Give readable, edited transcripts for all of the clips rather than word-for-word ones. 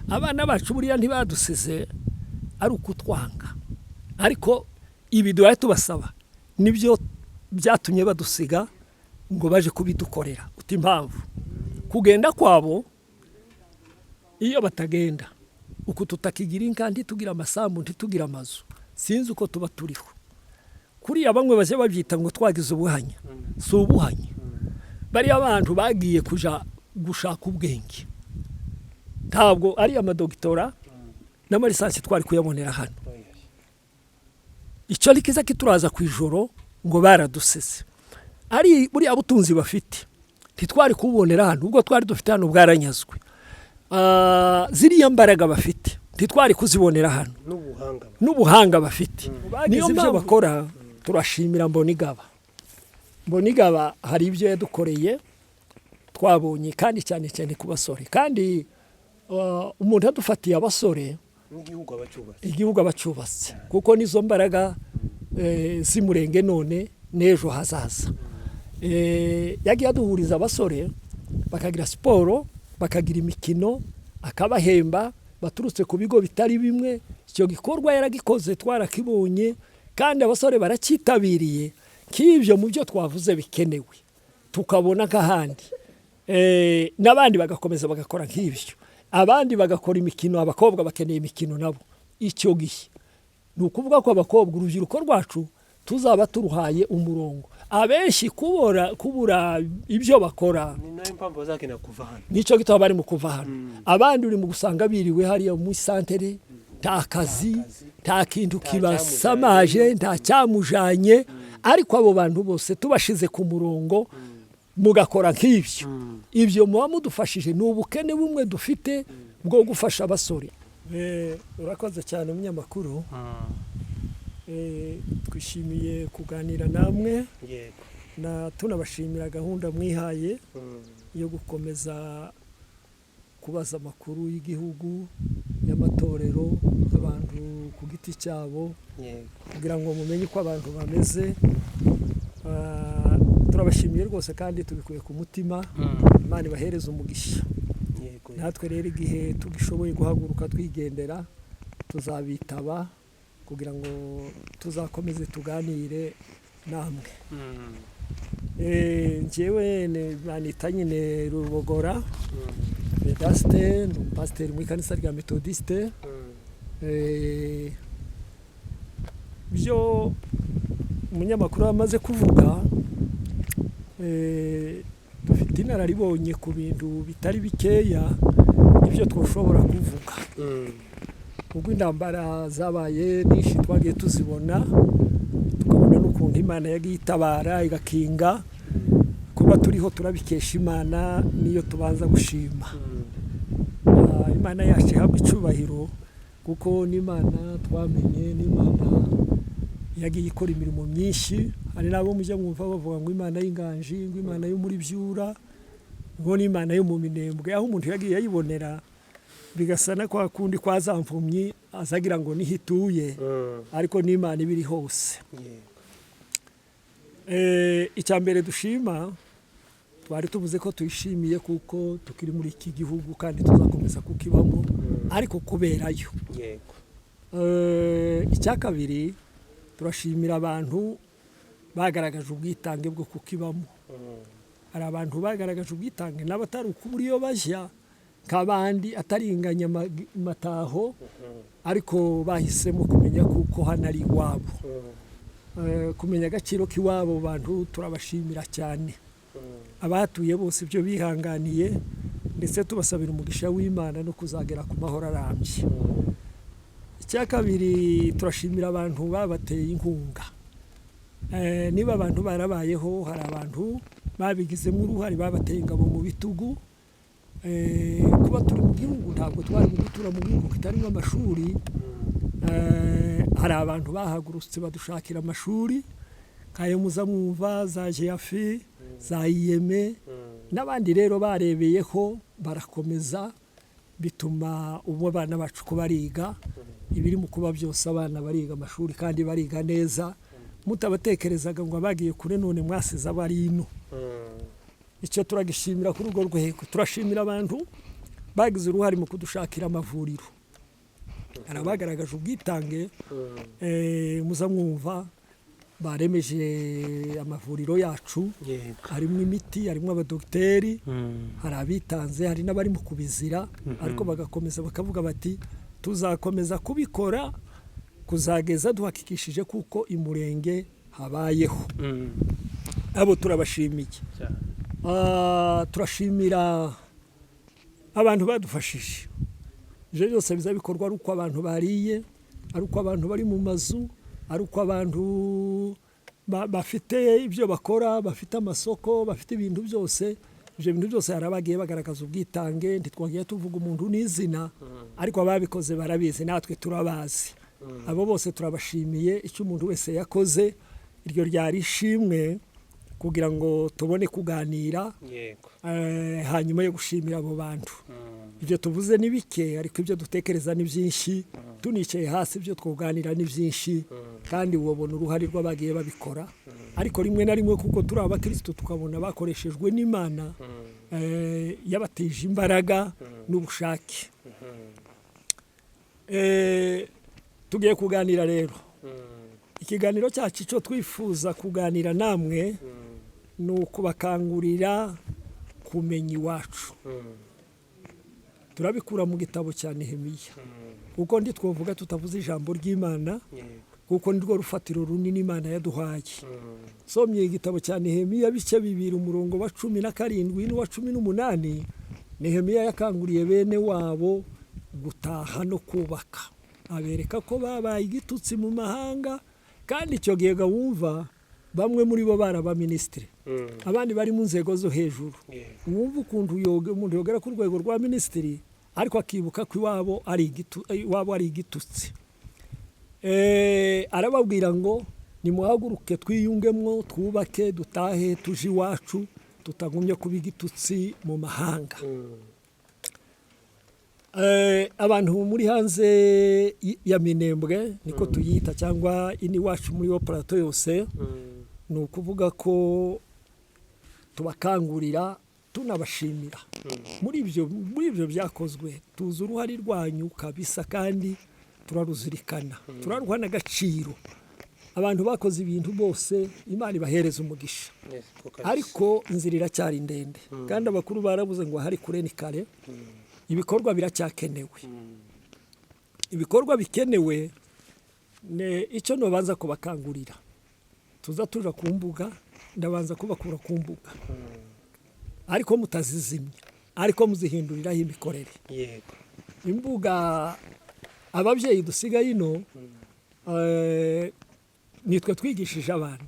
abana bacu buriya ntibadusize ari ukutwanga ariko ibi duhaye tubasaba nibyo byatumye badusiga ngo baje kubidukorera uti impamvu kugenda kwabo iyo batagenda uko tutakigira inka ntitugira amasambu ntitugira amazu sinzi uko tuba turiho kuriya bamwe baje babyita ngo twagize ubuhanya si ubuhanya bari abantu bagiye kuja gushaka ubwenge ntabwo ari amadoktora n'amalisansi twari kuyabonera hano icyo rikiza kituraza ku ijoro ngo baradusize ari buriya butunzi bafite ntitwari kubonera hano ubwo twari dufite hano bwaranyazwe ziriya mbaraga bafite ntitwari kuzibonera hano n'ubuhanga bafite niyo ibyo bakora turashimira Mbonigaba hari ibyo yadukoreye twabonye kandi cyane cyane ku basore kandi umuntu yadufatiye abasore igihugu abacubatse kuko nizo mbaraga z'imurenge none n'ejo hazaza yagiye aduhuriza abasore bakagira siporo bakagira imikino akabahemba baturutse ku bigo bitari bimwe icyo gikorwa yaragikoze twarakibonye kandi abasore barakitabiriye k'ibyo mu byo twavuze bikenewe tukabona nk'ahandi n'abandi bagakomeza bagakora nk'ibyo abandi bagakora imikino abakobwa bakeneye imikino nabo icyo gihe ni ukuvuga ko abakobwa urubyiruko rwacu tuzaba turuhaye umurongo abenshi kubura ibyo bakora nicyo gitabo bari mu kuva hano abandi uri mu gusanga biriwe hariya mu santere nta kazi nta kintu kibasamaje nta cyamujanye ariko abo bantu bose tubashize ku murongo mugakora nk'ibyo ibyo muba mudufashije ni ubukene bumwe dufite bwo gufasha abasore urakoze cyane umunyamakuru twishimiye kuganira namwe tunabashimira gahunda mwihaye yo gukomeza kubaza amakuru y'igihugu y'amatorero abantu ku giti cyabo kugira ngo mumenye uko abantu bameze turabashimiye rwose kandi tubikuye ku mutima Imana ibahereze umugisha natwe rero igihe tugishoboye guhaguruka twigendera tuzabitaba kugira ngo tuzakomeze tuganire namwe njyewe banita nyine Rubogora Justin ni umupasiteri mu ikanisa rya Methodiste byo umunyamakuru amaze kuvuga dufite inararibonye ku bintu bitari bikeya ibyo twashobora kuvuga ubwo intambara zabaye nyinshi twagiye tuzibona tukabona n'ukuntu Imana yagiye itabara igakinga kuba turiho turabikesha Imana niyo tubanza gushima Imana yacu ihabwa icyubahiro kuko n'Imana twamenye n'Imana yagiye ikora imirimo myinshi hari nabo mujya mwumva bavuga ngo Imana y'inganji ngo Imana yo muri byura ngo n'Imana yo mu Minembwe aho umuntu yagiye yibonera bigasana kwa kundi kwa zamvumyi azagira ngo nihituye ariko n'Imana ibiri hose icyambere dushima twari tuvuze ko tuyishimiye kuko tukiri muri iki gihugu kandi tuzakomeza kukibamo ariko kuberayo icyakabiri turashimira abantu bagaragaje ubwitange bwo kukibamo hari abantu bagaragaje ubwitange n'abatari ukubura iyo bajya kabandi ataringanya mataho ariko bahisemo kumenya kuko hano ari iwabo kumenya agaciro k'iwabo bantu turabashimira cyane abatuye bose ibyo bihanganiye ndetse tubasabira umugisha w'Imana no kuzagera ku mahoro arambye icyakabiri turashimira abantu babateye inkunga niba abantu barabayeho hari abantu babigizemo uruhare babateye ingabo mu bitugu kuba turi mu gihugu ntabwo twari gutura mu gihugu kitarimo amashuri hari abantu bahagurutse badushakira amashuri kayo muza mwumva za GFI za IEM n'abandi rero barebeyeho barakomeza bituma ubu abana bacu ko bariga ibiri mu kuba byose abana bariga amashuri kandi bariga neza mutabatekerezaga ngo abagiye kure none mwasize abari ino icyo turagishimira kuri urwo rwego turashimira abantu bagize uruhare mu kudushakira amavuriro arabagaragaje ubwitange muza mwumva baremeje amavuriro yacu harimo imiti harimo abadogiteri hari abitanze hari n'abari mu kubizira ariko bagakomeza bakavuga bati tuzakomeza kubikora kuzageza duhakikishije kuko imurenge habayeho abo turabashimiye turashimira abantu badufashije je byose bizabikorwa ari uko abantu bariye ari uko abantu bari mu mazu ari uko abantu bafite ibyo bakora bafite amasoko bafite ibintu byose ibyo bintu byose harabagiye bagaragaza ubwitange ntitwagiye tuvuga umuntu n'izina ariko ababikoze barabizi natwe turabazi abo bose turabashimiye icyo umuntu wese yakoze iryo ryari ishimwe kugira ngo tubone kuganira hanyuma yo gushimira abo bantu ibyo tuvuze ni bike ariko ibyo dutekereza ni byinshi tunicaye hasi ibyo twoganira ni byinshi kandi ubona uruhare rw'abagiye babikora ariko rimwe na rimwe kuko turi abakristo tukabona bakoreshejwe n'Imana yabateje imbaraga n'ubushake tugiye kuganira rero ikiganiro cyacu cyo twifuza kuganira namwe ni ukubakangurira kumenya iwacu turabikura mu gitabo cya Nehemiya kuko ndi twovuga tutavuze ijambo ry'Imana kuko nirwo rufatiro runini Imana yaduhaye somye igitabo cya Nehemiya bice 2 umurongo wa 17 n'uwa 18 Nehemiya yakanguriye bene wabo gutaha no kubaka abereka ko babaye igitutsi mu mahanga kandi icyo gihe wumva bamwe muri bo baraba ministre abandi bari mu nzego zo hejuru wumva ukuntu umuntu yogera ku rwego rwa ministry ariko akibuka ko iwabo ari igitutsi arababwira ngo nimuhaguruke twiyungemwo twubake dutahe tuje iwacu tutagumye kuba igitutsi mu mahanga abantu muri hanze ya Minembwe niko tuyita cyangwa ini wacu muri wo plateau yose ni ukuvuga ko tubakangurira tunabashimira muri ibyo byakozwe tuzi uruhare rwanyu kabisa kandi turaruzirikana turaruha n'agaciro abantu bakoze ibintu bose Imana ibahereza umugisha ariko inzira iracyari ndende kandi abakuru barabuze ngo hari kure ni kare ibikorwa biracyakenewe ibikorwa bikenewe icyo nobanza kubakangurira tuza tuja ku mbuga ndabanza kubakura ku mbuga ariko mutazizimya ariko muzihinduriraho imikorere yego imbuga ababyeyi dusigaye ino nitwe twigishije abana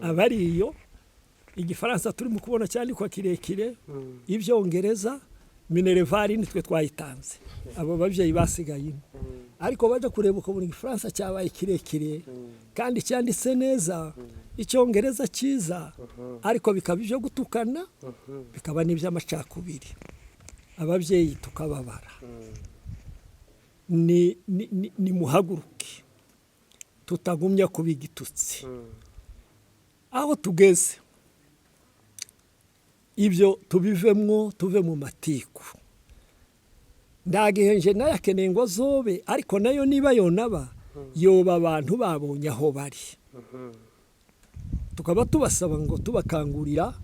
abariyo igifaransa turi mu kubona cyandikwa kirekire ibyongereza Minervari nitwe twayitanze abo babyeyi basigaye ariko baje kureba uko buri gifaransa cyabaye kirekire kandi cyanditse neza icyongereza cyiza ariko bikaba ibyo gutukana bikaba n'iby'amacakubiri ababyeyi tukababara ni muhaguruke tutagumya kubigitutsi aho tugeze ibyo tubivemwo tuve mu matiku ndagihenje nayakeneye ngo zobe ariko nayo niba yonaba yoba abantu babonye aho bari tukaba tubasaba ngo tubakangurira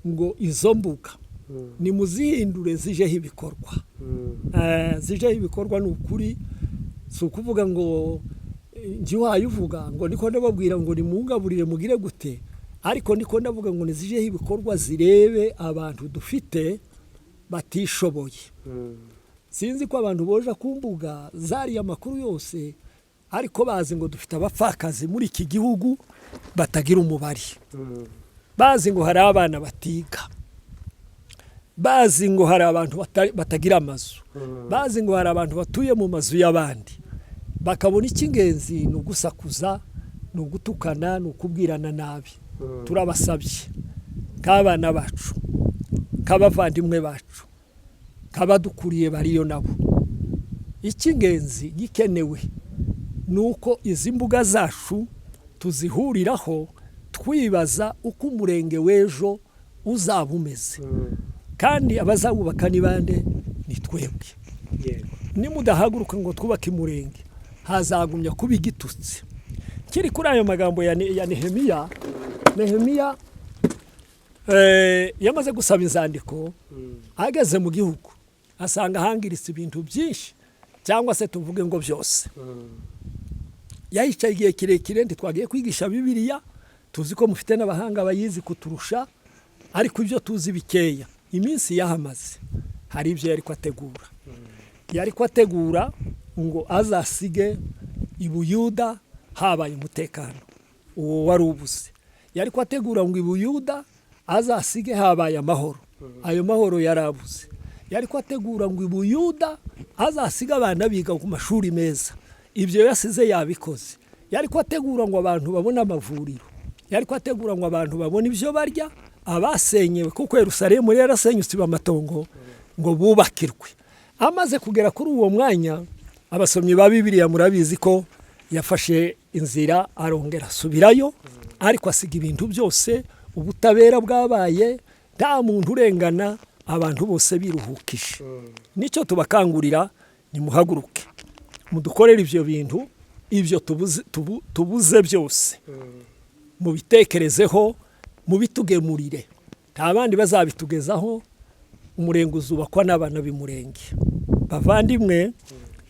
ngo izo mbuga ni muzihindure zijeho ibikorwa zijeho ibikorwa ni ukuri si ukuvuga ngo ngiwaye uvuga ngo niko ndababwira ngo nimungaburire mugire gute ariko niko ndavuga ngo nizijeho ibikorwa zirebe abantu dufite batishoboye sinzi ko abantu boja ku mbuga zari amakuru yose ariko bazi ngo dufite abapfakazi muri iki gihugu batagira umubari bazi ngo hari abana batiga bazi ngo hari abantu batagira amazu bazi ngo hari abantu batuye mu mazu y'abandi bakabona icy'ingenzi ni ugusakuza ni ugutukana ni ukubwirana nabi turabasabye k'abana bacu k'abavandimwe bacu k'abadukuriye bariyo nabo icy'ingenzi gikenewe ni uko izi mbuga zacu tuzihuriraho twibaza uko umurenge w'ejo uzaba umeze kandi abazawubaka ni bande ni twebwe nimudahaguruka ngo twubake umurenge hazagumya kuba igitutsi kiri kuri ayo magambo ya Nehemiya yamaze gusaba inzandiko ageze mu gihugu asanga hangiritse ibintu byinshi cyangwa se tuvuge ngo byose yayicaye igihe kirekire ntitwagiye kwigisha Bibiliya tuzi ko mufite n'abahanga bayizi kuturusha ariko ibyo tuzi bikeya iminsi yahamaze hari ibyo yari kwategura ngo azasige ibuyuda habaye umutekano uwo wari ubuze yari kwategura ngo ibuyuda azasige habaye amahoro ayo mahoro yarabuze yari kwategura ngo ibuyuda azasiga abana biga ku mashuri meza ibyo yasize yabikoze yari kwategura ngo abantu babone amavuriro yari kwategura ngo abantu babone ibyo barya abasenyewe kuko Yerusalemu yarasenyutse bamatongo ngo bubakirwe amaze kugera kuri uwo mwanya abasomyi ba Bibiliya murabizi ko yafashe inzira arongera asubirayo ariko asiga ibintu byose ubutabera bwabaye nta muntu urengana abantu bose biruhukije nicyo tubakangurira nimuhaguruke mudukorera ibyo bintu ibyo tubuze byose mubitekerezeho mubitugemurire nta bandi bazabitugezaho umurenge uzubakwa n'abana b'umurenge bavandimwe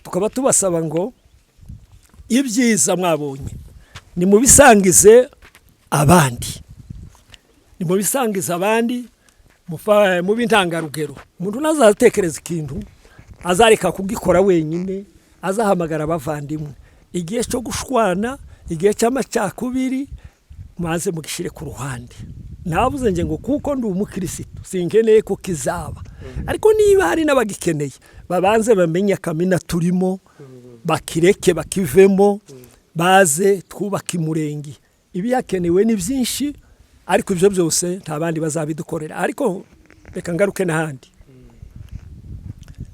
tukaba tubasaba ngo ibyiza mwabonye nimubisangize abandi mu bintangarugero umuntu nazatekereza ikintu azareka kugikora wenyine azahamagara abavandimwe igihe cyo gushwana igihe cy'amacakubiri maze mugishire ku ruhande nabuze nge ngo kuko ndi umukristo sinkeneye ko kizaba ariko niba hari n'abagikeneye babanze bamenye akamina turimo bakireke bakivemo baze twubaka umurenge ibi yakenewe ni byinshi ariko ibyo byose nta bandi bazabidukorera ariko reka ngaruke n'ahandi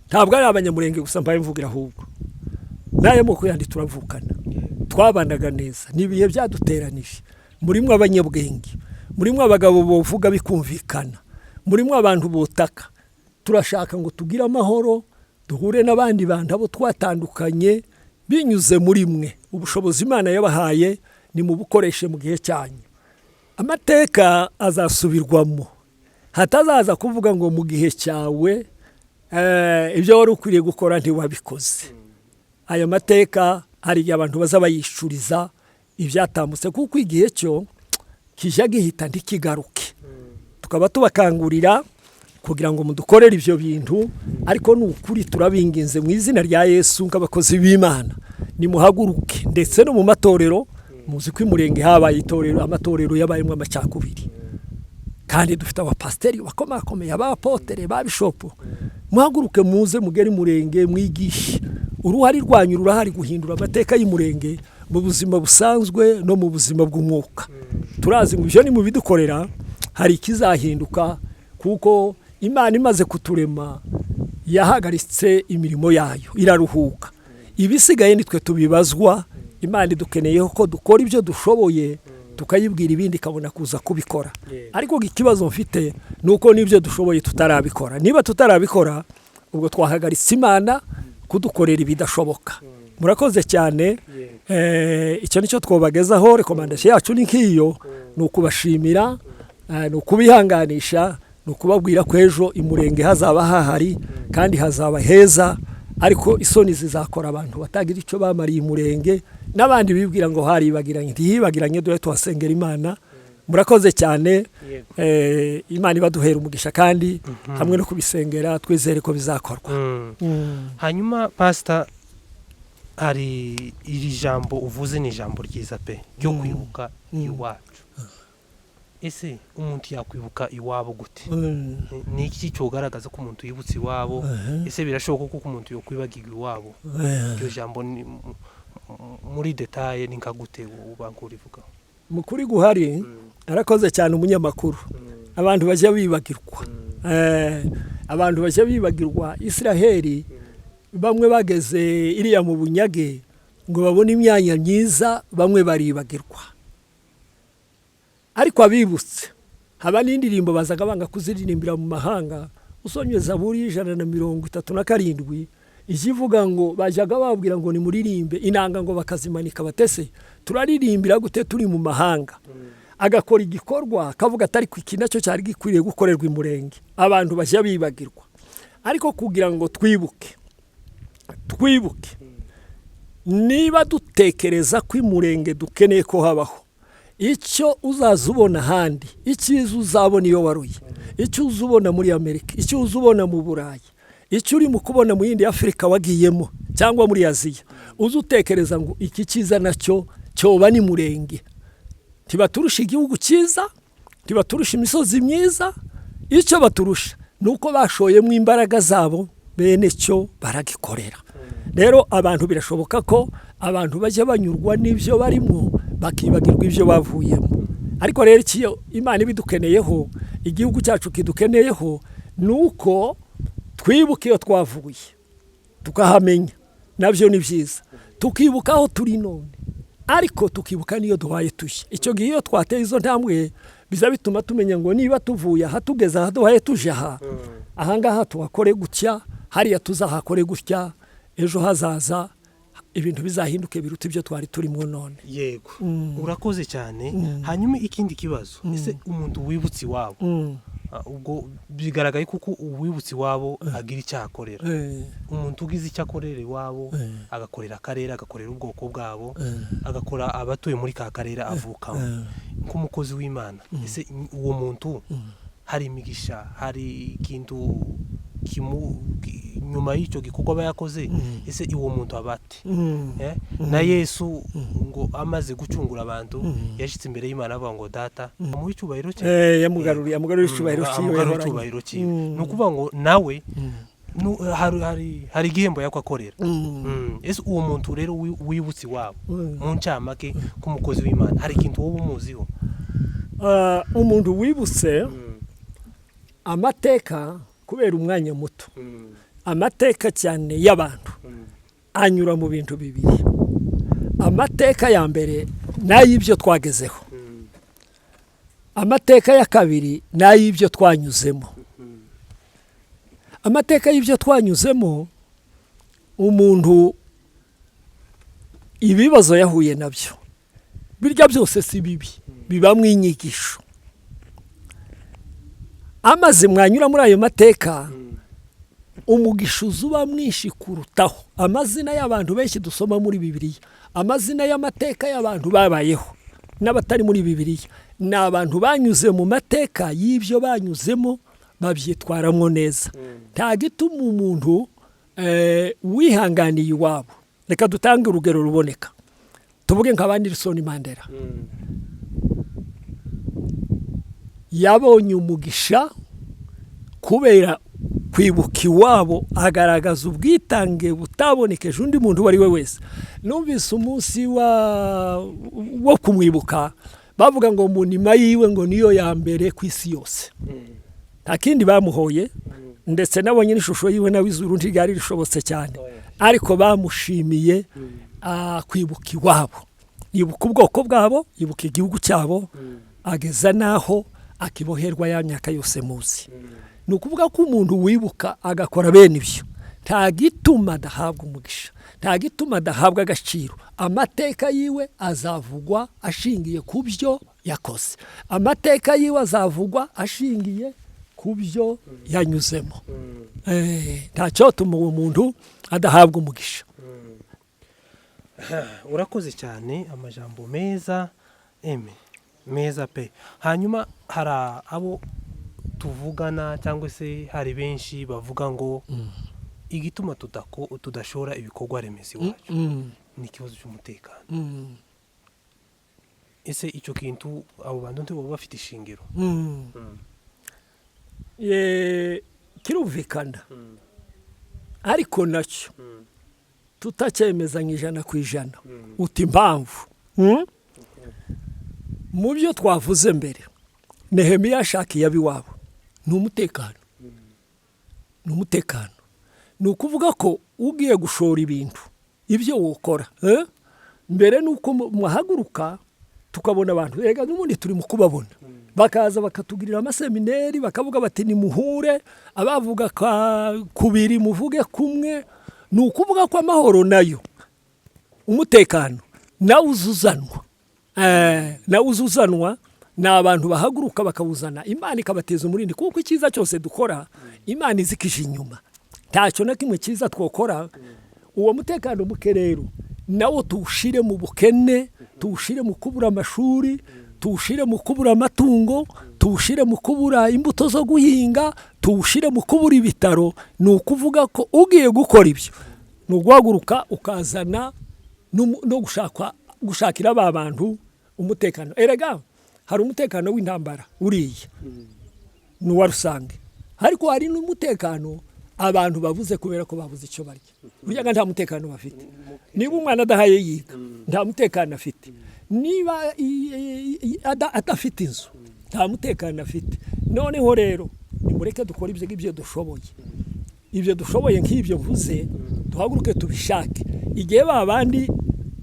ntabwo ari abanyamurenge gusa mbaye mvugira ahubwo naye moko yandi turavukana twabanaga neza nibiye byaduteranije murimwe abanyabwenge murimwe abagabo bovuga bikumvikana murimwe abantu botaka turashaka ngo tugire amahoro duhure n'abandi bantu abo twatandukanye binyuze muri mwe ubushobozi Imana yabahaye ni mu bukoreshe mu gihe cyanyu amateka azasubirwamo hatazaza kuvuga ngo mu gihe cyawe ibyo wari ukwiriye gukora ntiwabikoze aya mateka hari igihe abantu bazabayishuriza ibyatambutse kuko igihe cyo kijya gihita ntikigaruke tukaba tubakangurira kugira ngo mudukorere ibyo bintu ariko ni ukuri turabinginze mu izina rya Yesu nk'abakozi b'Imana nimuhaguruke ndetse no mu matorero muzi ko umurenge habaye amatorero yabayemo amacakubiri kandi dufite abapasiteri bakomakomeye abapotere babishopo muhaguruke muze mugere umurenge mwigishe uruhari rwanyu rurahari guhindura amateka y'umurenge mu buzima busanzwe no mu buzima bw'umwuka turazi ngo ibyo ni mu bidukorera hari ikizahinduka kuko Imana imaze kuturema yahagaritse imirimo yayo iraruhuka ibisigaye nitwe tubibazwa Imana idukeneyeho ko dukora ibyo dushoboye tukayibwira ibindi kabona kuza kubikora ariko ikibazo mfite nuko nibyo dushoboye tutarabikora niba tutarabikora ubwo twahagaritse Imana kudukorera ibidashoboka murakoze cyane icyo nicyo twobagezaho rekomandasiyo yacu ni nk'iyo ni ukubashimira ni ukubihanganisha ni ukubabwira ko ejo imurenge hazaba hahari kandi hazaba heza ariko isoni zizakora abantu batagira icyo bamariye umurenge n'abandi bibwira ngo haribagiranye ntihibagiranye dore tuhasengera Imana murakoze cyane Imana ibaduhera umugisha kandi hamwe no kubisengera twizere ko bizakorwa hanyuma pastor hari iri jambo uvuze ni ijambo ryiza pe ryo kwibuka iwacu ese umuntu yakwibuka iwabo gute ni iki cyogaragaza ko umuntu yibutse iwabo ese birashoboka ko umuntu yokwibagirwa iwabo iryo jambo muri detaye ni nkagute ubangurivuga mukuri guhari arakoze cyane umunyamakuru abantu bajya bibagirwa Israheli bamwe bageze iriya mu bunyage ngo babone imyanya myiza bamwe baribagirwa ariko abibutse haba n'indirimbo bazaga banga kuziririmbira mu mahanga usomye Zaburi 137 ikivuga ngo bajyaga babwira ngo ni muririmbe inanga ngo bakazimanika batese turaririmbira gute turi mu mahanga agakora igikorwa kavuga atari iki nacyo cyari gikwiriye gukorerwa imurenge abantu bajya bibagirwa ariko kugira ngo twibuke niba dutekereza ko imurenge dukeneye ko habaho icyo uzazubona handi icyiza uzabona iyo waruye icyo uzubona muri Amerika icyo uzubona mu Burayi icyo uri mu kubona mu yindi Afrika wagiyemo cyangwa muri Aziya uzutekereza ngo iki cyiza nacyo cyoba ni murenge tibaturusha igihugu cyiza tibaturusha imisozi myiza icyo baturusha nuko bashoyemo imbaraga zabo bene cyo baragikorera rero abantu birashoboka ko abantu bajya banyurwa n'ibyo barimo bakibagirwa ibyo bavuyemo ariko rero ikiyo Imana ibidukeneyeho igihugu cyacu kidukeneyeho nuko twibuka iyo twavuye tukahamenya nabyo ni byiza tukibuka aho turi none ariko tukibuka niyo duhaye tuje icyo gihe iyo twateye izo ntambwe biza bituma tumenya ngo niba tuvuye aha tugeze aha duhaye tuje aha ngaha tuhakore gutya hariya tuzahakore gutya ejo hazaza ibintu bizahinduke biruta ibyo twari turimo none yego urakoze cyane hanyuma ikindi kibazo ese umuntu wibutse iwabo ubwo bigaragaye kuko uwibutse iwabo agira icyo akorera umuntu ugize icyo akorera iwabo agakorera akarere agakorera ubwoko bwabo agakora abatuye muri ka karere avukamo nk'umukozi w'Imana ese uwo muntu hari imigisha hari ikintu nyuma y'icyo gikorwa bayakoze ese uwo muntu abate na Yesu ngo amaze gucungura abantu yashitse imbere y'Imana avuga ngo data mu cyubahiro cye yamugaruriye icyubahiro cye nukuvuga ngo nawe hari igihembo yakwakorera ese uwo muntu rero wibutse iwabo mu ncamake k'umukozi w'Imana hari ikintu wowe umuziho umuntu wibutse amateka kubera umwanya muto amateka cyane y'abantu anyura mu bintu bibiri amateka ya mbere n'ay'ibyo twagezeho amateka ya kabiri n'ay'ibyo twanyuzemo amateka y'ibyo twanyuzemo umuntu ibibazo yahuye nabyo birya byose si bibi bibamo inyigisho amaze mwanyura muri ayo mateka umugisha uzuba mwinshi kurutaho amazina y'abantu benshi dusoma muri Bibiliya amazina y'amateka y'abantu babayeho n'abatari muri Bibiliya ni abantu banyuze mu mateka y'ibyo banyuzemo babyitwaramo neza nta gituma umuntu wihanganiye iwabo reka dutange urugero ruboneka tuvuge nka Nelson Mandela yabonye umugisha kubera kwibuka iwabo agaragaza ubwitange butabonekeje undi muntu uwo ari we wese numvise umunsi wo kumwibuka bavuga ngo mu nima yiwe ngo niyo ya mbere ku isi yose nta kindi bamuhoye ndetse nabonye n'ishusho yiwe nawe izuru ntigari rishobotse cyane ariko bamushimiye kwibuka iwabo yibuka ubwoko bwabo yibuka igihugu cyabo ageza naho akiboherwa ya myaka yose muzi ni ukuvuga ko umuntu wibuka agakora bene ibyo nta gituma adahabwa umugisha nta gituma adahabwa agaciro amateka yiwe azavugwa ashingiye ku byo yakoze amateka yiwe azavugwa ashingiye ku byo yanyuzemo ntacyo tuma uwo muntu adahabwa umugisha urakoze cyane amajambo meza meza pe hanyuma hari abo tuvugana cyangwa se hari benshi bavuga ngo igituma tudashora ibikorwa remezo iwacu ni ikibazo cy'umutekano ese icyo kintu abo bantu ntibaba bafite ishingiro kirumvikana ariko nacyo tutacyemezanya 100%. uti impamvu mu byo twavuze mbere Nehemiya yashakiye abiwabo ni umutekano ni ukuvuga ko ugiye gushora ibintu ibyo wokora mbere nuko muhaguruka tukabona abantu rega n'ubundi turi mu kubabona bakaza bakatugirira amaseminari bakavuga bati nimuhure abavuga kubiri muvuge kumwe ni ukuvuga ko amahoro nayo umutekano nawuzuzanwa ni abantu bahaguruka bakawuzana Imana ikabateza umurindi kuko icyiza cyose dukora Imana izikije inyuma ntacyo na kimwe cyiza twokora uwo mutekano muke rero nawo tuwushire mu bukene tuwushire mu kubura amashuri tuwushire mu kubura amatungo tuwushire mu kubura imbuto zo guhinga tuwushire mu kubura ibitaro ni ukuvuga ko ugiye gukora ibyo ni uguhaguruka ukazana no gushakira aba bantu umutekano erega hari umutekano w'intambara uriya ni uwa rusange ariko hari n'umutekano abantu bavuze kubera ko bavuze icyo barya burya nta mutekano bafite niba umwana adahaye yiga nta mutekano afite niba adafite inzu nta mutekano afite noneho rero nimureke dukora ibyo dushoboye nk'ibyo mvuze duhaguruke tubishake igihe babandi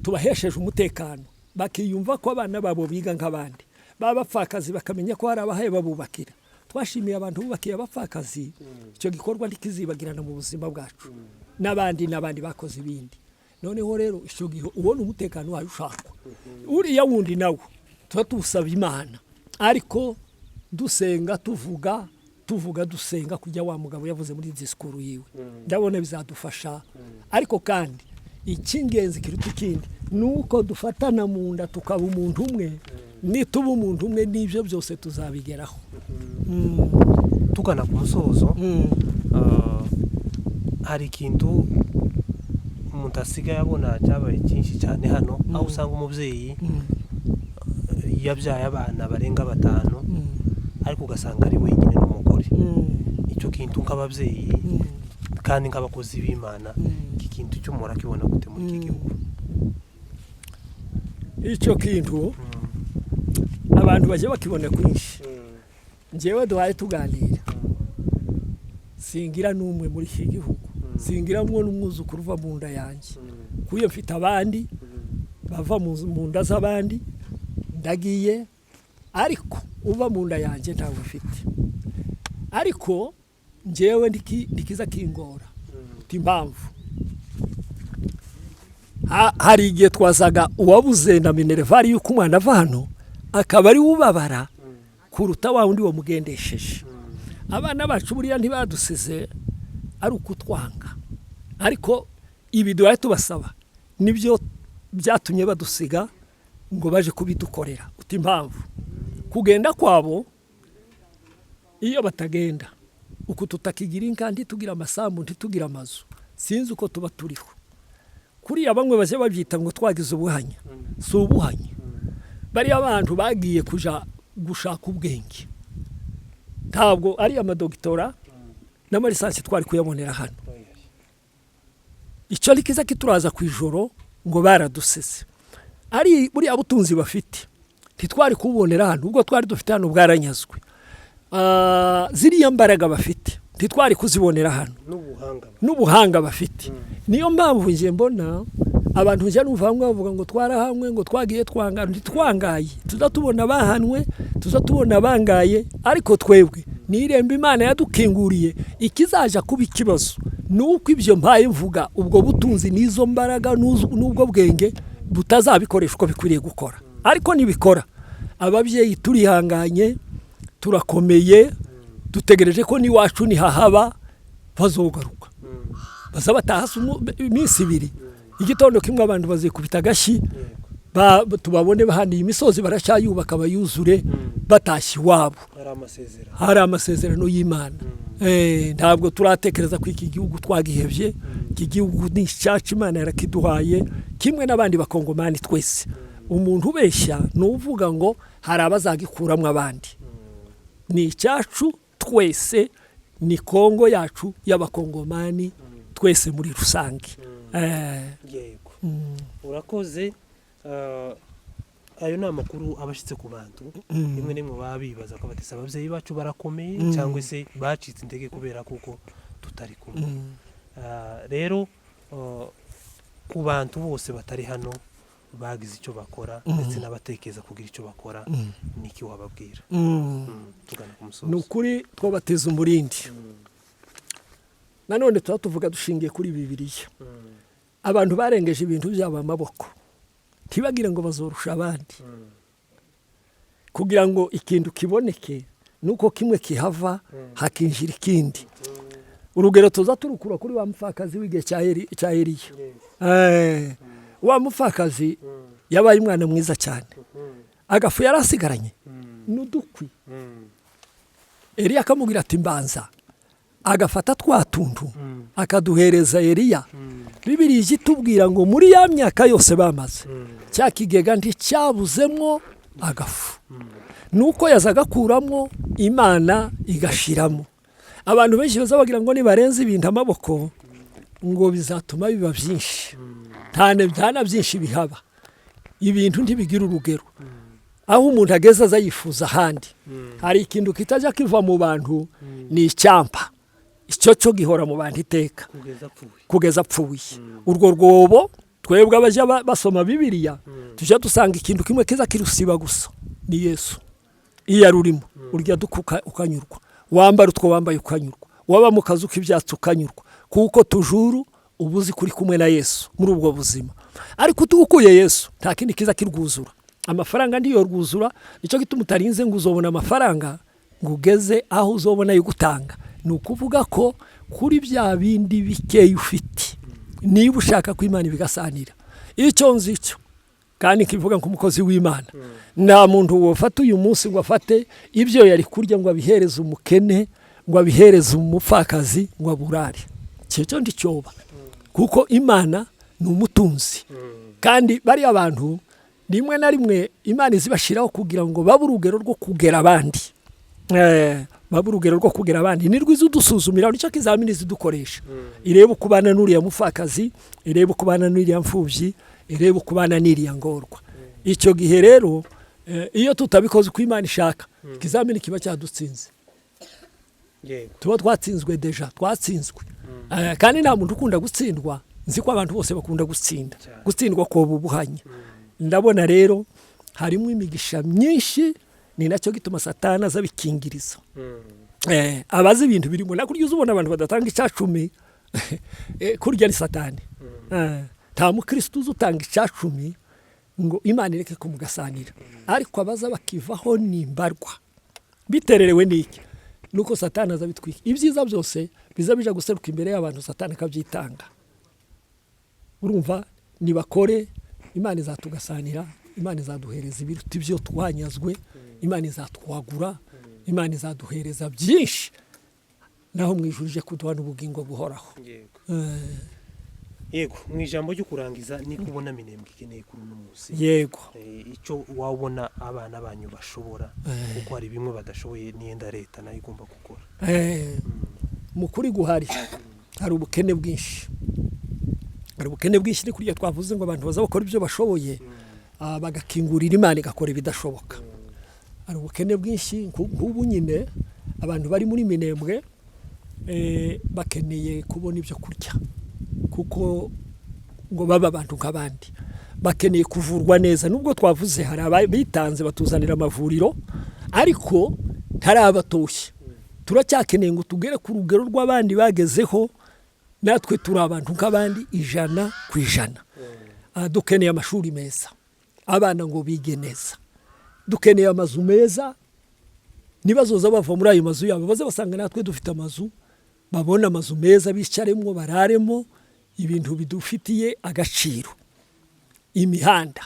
tubahesheje umutekano bakiyumva ko abana babo biga nk'abandi babapfakazi bakamenya ko hari abahaye babubakira twashimiye abantu bubakiye abapfakazi icyo gikorwa ntikizibagirana mu buzima bwacu n'abandi bakoze ibindi noneho rero icyo gihe ubona umutekano wayo ushakwa uriya wundi nawe tuba tuwusaba Imana ariko dusenga dusenga kujya wa mugabo yavuze muri disikuru yiwe ndabona bizadufasha ariko kandi icy'ingenzi kiruta ikindi nuko dufatana mu nda tukaba umuntu umwe nituba umuntu umwe n'ibyo byose tuzabigeraho tugana ku musozo hari ikintu umuntu asigaye abona cyabaye cyinshi cyane hano aho usanga umubyeyi yabyaye abana barenga 5 ariko ugasanga ari wenyine n'umugore icyo kintu nk'ababyeyi kandi nk'abakozi b'Imana iki kintu cyo murakibona gute muri iki gihugu icyo kintu abantu baje bakibona kwinshi njyewe duhaye tuganira singira n'umwe muri iki gihugu singira mwo n'umwuzukuru uva mu nda yanjye kuyo mfite abandi bava mu nda z'abandi ndagiye ariko uva mu nda yanjye ntawe ufite ariko njyewe ndikiza kingora impamvu hari igihe twazaga uwabuze na minervari yuko umwana ava hano akaba ari ubabara kuruta wa wundi wamugendesheje abana bacu buriya ntibadusize ari ukutwanga ariko ibi duhaye tubasaba nibyo byatumye badusiga ngo baje kubidukorera uti impamvu kugenda kwabo iyo batagenda uko tutakigira inka ntitugira amasambu ntitugira amazu sinzi uko tuba turiho kuriya bamwe baje babyita ngo twagize ubuhanya si ubuhanya bari abantu bagiye kuja gushaka ubwenge ntabwo ari amadoktora n'amarisansi twari kuyabonera hano icyo rikiza kituraza ku ijoro ngo baradusize ari buriya butunzi bafite ntitwari kubonera hano ubwo twari dufite hano bwaranyazwe ziriya mbaraga bafite ntitwari kuzibonera hano n'ubuhanga bafite niyo mpamvu nje mbona abantu njya numva bamwe bavuga ngo twarahamwe ngo twagiye twangana ntitwangaye tuzatubona bahanwe tuzatubona bangaye ariko twebwe niremba Imana yadukinguriye ikizaja kuba ikibazo nuko ibyo mpaye mvuga ubwo butunzi nizo mbaraga n'ubwo bwenge butazabikoreshwa bikwiriye gukora ariko nibikora ababyeyi turihanganye turakomeye dutegereje ko niwacu nihahaba bazogaruka bazabataha iminsi 2 igitondo kimwe abantu bazikubita gashi tubabone bahaniye imisozi baracyayubaka bayuzure batashye wabo hari amasezerano y'Imana ntabwo turatekereza ko iki gihugu twagihebye iki gihugu ni cyacu Imana yarakiduhaye kimwe n'abandi bakongomani twese umuntu ubeshya nuvuga ngo hari abazagikuramwe abandi ni cyacu twese ni Kongo yacu y'abakongomani twese muri rusange yego urakoze ayo ni amakuru abashyitse ku bantu rimwe n'imwe baba bibaza ko batese ababyeyi bacu barakomeye cyangwa se bacitse intege kubera kuko tutari kumwe rero ku bantu bose batari hano bagize icyo bakora ndetse n'abatekereza kugira icyo bakora niki wababwira tugana ku musozi nukuri twabateza umurindi nanone tuvuga dushingiye kuri Bibiliya abantu barengeje ibintu byabo amaboko ntibagire ngo bazorusha abandi kugira ngo ikintu kiboneke nuko kimwe kihava hakinjira ikindi urugero tuza turukura kuri wa mupfakazi w'igihe cya Eliya wa mupfakazi yabaye umwana mwiza cyane agafu yarasigaranye n'udukwi Eliya akamubwira ati mbanza agafata twatuntu akaduhereza Eliya Bibiliya itubwira ngo muri ya myaka yose bamaze cya kigega nticyabuzemo agafu nuko yazagakuramo Imana igashiramo abantu benshi bazabagira ngo nibarenze ibintu amaboko ngo bizatuma biba byinshi byana byinshi bihaba ibintu ntibigira urugero aho umuntu ageze azayifuza ahandi hari ikintu kitajya kiva mu bantu ni icyampa icyo cyo gihora mu bantu iteka kugeza apfuye urwo rwobo twebwe abajya basoma Bibiliya tujya dusanga ikintu kimwe kiza kirusiba gusa ni Yesu iyo arurimo urya dukuka ukanyurwa wambara utwo wambaye ukanyurwa waba mu kazu k'ibyatsi ukanyurwa kuko tujuru ubuzi kuri kumwe na Yesu muri ubwo buzima ariko tugukuye Yesu nta kindi kiza kirwuzura amafaranga ndiyo rwuzura nicyo gituma utarinze ngo uzobona amafaranga ngo ugeze aho uzobona yo gutanga ni ukuvuga ko kuri bya bindi bikeye ufite niba ushaka ko Imana ibigasanira icyo nzicyo kandi kivuga ko umukozi w'Imana nta muntu wofata uyu munsi ngo afate ibyo yari kurya ngo abihereze umukene ngo abihereze umupfakazi ngo aburare cyo ndicyoba kuko Imana ni umutunzi kandi bari abantu rimwe na rimwe Imana izibashiraho kugira ngo babe urugero rwo kugera abandi babe urugero rwo kugera abandi ni rwiza udusuzumira nicyo kizamini zidukoresha irebe ukubana n'uriya mupfakazi irebe ukubana n'uriya mfubyi irebe ukubana n'iriya ngorwa icyo gihe rero iyo tutabikoze uko Imana ishaka ikizamini kiba cyadutsinze tuba twatsinzwe deja twatsinzwe kandi nta muntu ukunda gutsindwa nzi ko abantu bose bakunda gutsindwa ko bubuhanya ndabona rero harimo imigisha myinshi ni nacyo gituma Satani azabikingiriza abazi ibintu birimo nakurya uzubona abantu badatanga icacumi kurya ni Satani nta mukristo uzutanga icacumi ngo Imana ireke kumugasanira ariko abaza bakivaho nimbarwa bitererewe niki nuko Satani azabitwika ibyiza byose bizabija guseruka imbere y'abantu Satani akabyitanga urumva nibakore Imana izatugasanira Imana izaduhereza ibiruta ibyo twanyazwe Imana izatwagura Imana izaduhereza byinshi naho mwijurije kuduha n'ubugingo buhoraho yego mu ijambo ryo kurangiza ni kubona Minembwe ikeneye kuri uno munsi yego icyo wabona abana banyu bashobora kuko hari bimwe badashoboye n'iyenda leta nayo igomba gukora mu kuri guhari hari ubukene bwinshi ni kuriya twavuze ngo abantu baza bakora ibyo bashoboye bagakingurira Imana igakora ibidashoboka hari ubukene bwinshi nk'ubu nyine abantu bari muri Minembwe bakeneye kubona ibyo kurya kuko ngo baba abantu nk'abandi bakeneye kuvurwa neza nubwo twavuze hari abitanze batuzanira amavuriro ariko ntari abatoshye turacyakeneye ngo tugere ku rugero rw'abandi bagezeho natwe turi abantu nk'abandi 100%. Dukeneye amashuri meza abana ngo bige neza dukeneye amazu meza nibazoza bava muri ayo mazu yabo baze basanga natwe dufite amazu babona amazu meza bicaremwo bararemo ibintu bidufitiye agaciro imihanda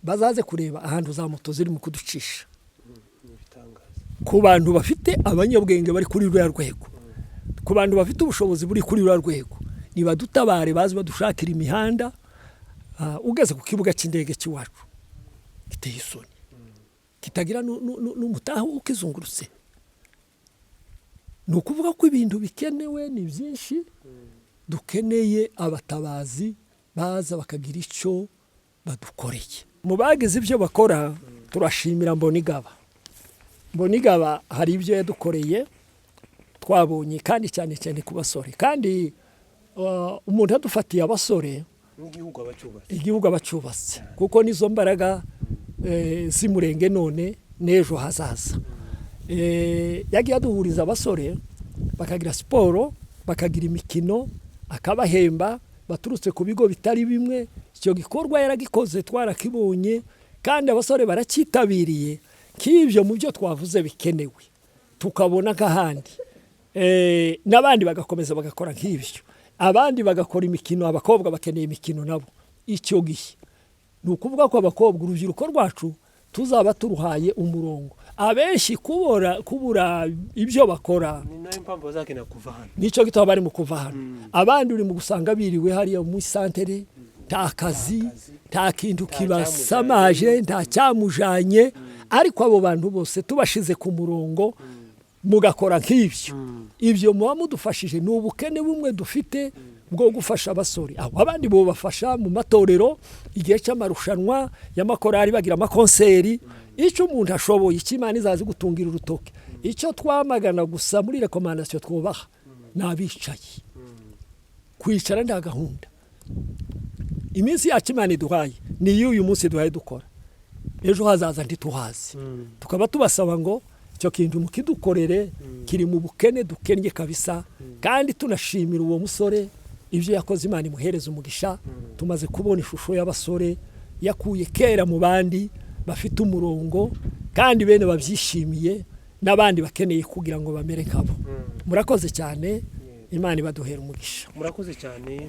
bazaze kureba ahantu za moto ziri mu kuducisha ku bantu bafite abanyabwenge bari kuri rwa rwego ku bantu bafite ubushobozi buri kuri rwa rwego niba dutabare bazi badushakira imihanda ugeze ku kibuga cy'indege cy'iwacu giteye isoni kitagira n'umutaha ukizungurutse ni ukuvuga ko ibintu bikenewe ni byinshi dukeneye abatabazi baza bakagira icyo badukoreye mu bagize ibyo bakora turashimira Mbonigaba hari ibyo yadukoreye twabonye kandi cyane cyane ku basore kandi umuntu yadufatiye abasore igihugu abacubatse kuko nizo mbaraga z'imurenge none n'ejo hazaza yagiye aduhuriza abasore bakagira siporo bakagira imikino akabahemba baturutse ku bigo bitari bimwe icyo gikorwa yaragikoze twarakibonye kandi abasore barakitabiriye k'ibyo mu byo twavuze bikenewe tukabona nk'ahandi n'abandi bagakomeza bagakora nk'ibyo abandi bagakora imikino abakobwa bakeneye imikino nabo icyo gihe ni ukuvuga ko abakobwa urubyiruko rwacu tuzaba turuhaye umurongo abenshi kubura ibyo bakora nicyo gitabo bari mu kuva hano abandi uri mu gusanga biriwe hariya muri santere nta kazi nta kintu kibasamaje nta cyamujanye ariko abo bantu bose tubashize ku murongo mugakora nk'ibyo ibyo muba mudufashije ni ubukene bumwe dufite bwo gufasha abasore abandi bo bafasha mu matorero igihe cy'amarushanwa y'amakorari bagira amakonseri icyo umuntu ashoboye ikimana izazi gutungira urutoke icyo twamagana gusa muri rekomandasiyo twubaha n'abicaye kwicara nta gahunda iminsi yacu imana iduhaye ni y'uyu munsi duhaye dukora ejo hazaza ntituhazi tukaba tubasaba ngo icyo kintu mukidukorere kiri mu bukene dukennye kabisa kandi tunashimira uwo musore ibyo yakoze imana imuhereza umugisha tumaze kubona ishusho y'abasore yakuye kera mu bandi bafite umurongo kandi bene babyishimiye n'abandi bakeneye kugira ngo bamere nkabo murakoze cyane imana ibaduhera umugisha murakoze cyane